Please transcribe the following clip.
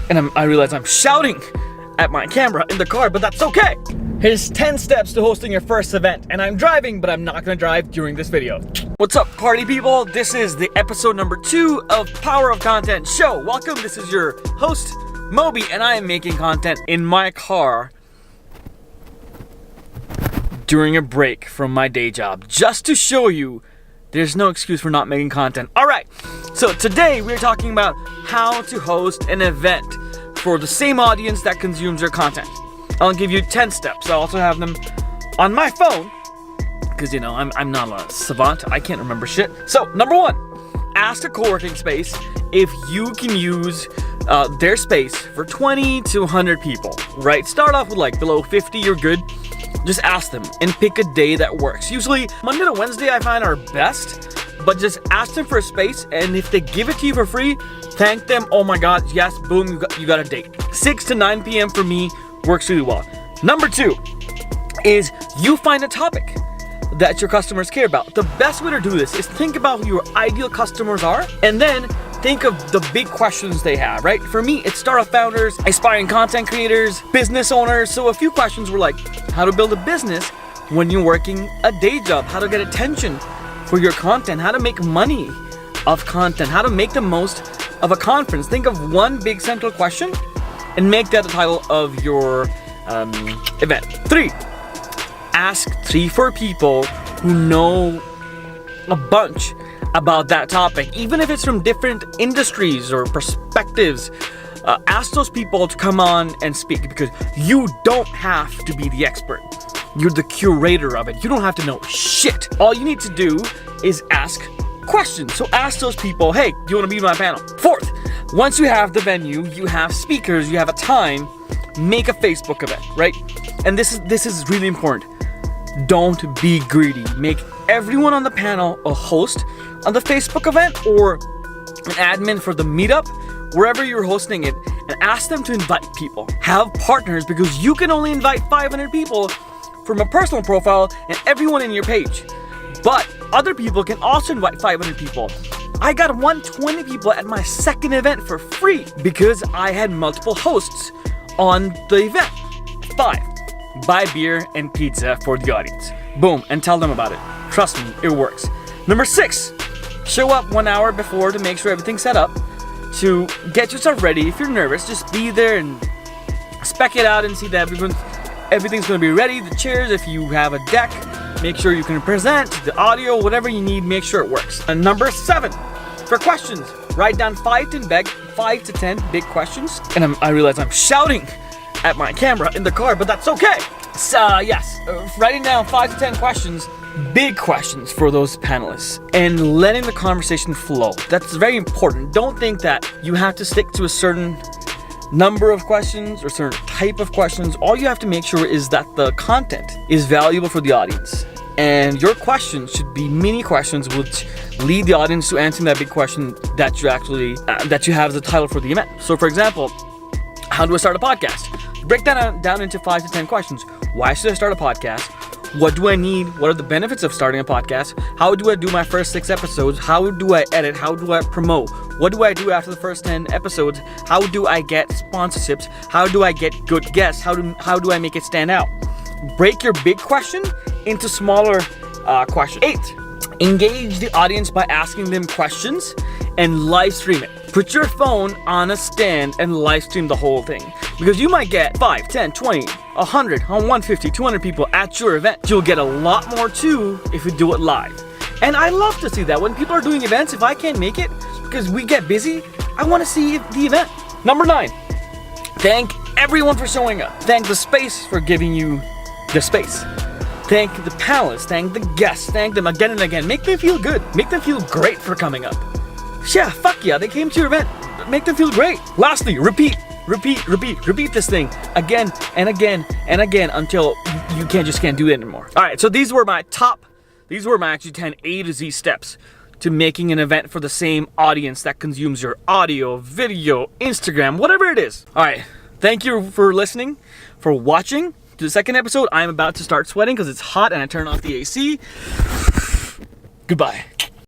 And I realize I'm shouting at my camera in the car, but that's okay. Here's 10 steps to hosting your first event. And I'm driving, but I'm not gonna drive during this video. What's up, party people? This is the episode number 2 of Power of Content Show. Welcome, this is your host, Moby, and I am making content in my car during a break from my day job, just to show you there's no excuse for not making content. All right, so today we're talking about how to host an event for the same audience that consumes your content. I'll give you 10 steps. I also have them on my phone because, you know, I'm not a savant. I can't remember shit. So, number 1, ask a co-working space if you can use their space for 20 to 100 people, right? Start off with like below 50, you're good. Just ask them and pick a day that works. Usually Monday to Wednesday I find are best, but just ask them for a space, and if they give it to you for free, thank them. Oh my god, yes, boom, you got a date. 6 to 9 p.m. for me works really well. Number 2 is you find a topic that your customers care about. The best way to do this is think about who your ideal customers are, and then think of the big questions they have, right? For me, it's startup founders, aspiring content creators, business owners. So a few questions were like, how to build a business when you're working a day job, how to get attention for your content, how to make money of content, how to make the most of a conference. Think of one big central question and make that the title of your event. 3, ask 3-4 people who know a bunch about that topic, even if it's from different industries or perspectives. Ask those people to come on and speak, because you don't have to be the expert. You're the curator of it. You don't have to know shit. All you need to do is ask questions. So ask those people, hey, do you want to be on my panel? 4th, once you have the venue, you have speakers, you have a time, make a Facebook event, right? And this is really important. Don't be greedy. Make everyone on the panel a host on the Facebook event or an admin for the meetup, wherever you're hosting it, and ask them to invite people. Have partners, because you can only invite 500 people from a personal profile and everyone in your page. But other people can also invite 500 people. I got 120 people at my second event for free because I had multiple hosts on the event. 5, buy beer and pizza for the audience. Boom, and tell them about it. Trust me, it works. Number 6, show up 1 hour before to make sure everything's set up, to get yourself ready. If you're nervous, just be there and spec it out and see that everything's going to be ready. The chairs, if you have a deck, make sure you can present. The audio, whatever you need, make sure it works. And number 7, for questions, write down 5 to 10 big questions. And I realize I'm shouting at my camera in the car, but that's okay. So yes, writing down 5 to 10 questions, big questions for those panelists, and letting the conversation flow. That's very important. Don't think that you have to stick to a certain number of questions or certain type of questions. All you have to make sure is that the content is valuable for the audience, and your questions should be mini questions which lead the audience to answering that big question that you actually that you have as a title for the event. So for example, how do I start a podcast? Break that down into 5 to 10 questions. Why should I start a podcast? What do I need? What are the benefits of starting a podcast? How do I do my first 6 episodes? How do I edit? How do I promote? What do I do after the first 10 episodes? How do I get sponsorships? How do I get good guests? How do I make it stand out? Break your big question into smaller questions. 8, engage the audience by asking them questions and live stream it. Put your phone on a stand and live stream the whole thing, because you might get 5, 10, 20, 100, 150, 200 people at your event. You'll get a lot more too if you do it live. And I love to see that when people are doing events. If I can't make it because we get busy, I want to see the event. Number 9, thank everyone for showing up. Thank the space for giving you the space. Thank the panelists, thank the guests, thank them again and again. Make them feel good. Make them feel great for coming up. Yeah, fuck yeah, they came to your event. Make them feel great. Lastly, repeat this thing again and again and again until you can't do it anymore. All right, so these were my actually 10 A to Z steps to making an event for the same audience that consumes your audio, video, Instagram, whatever it is. All right, thank you for listening, for watching to the second episode. I'm about to start sweating because it's hot and I turned off the AC. Goodbye.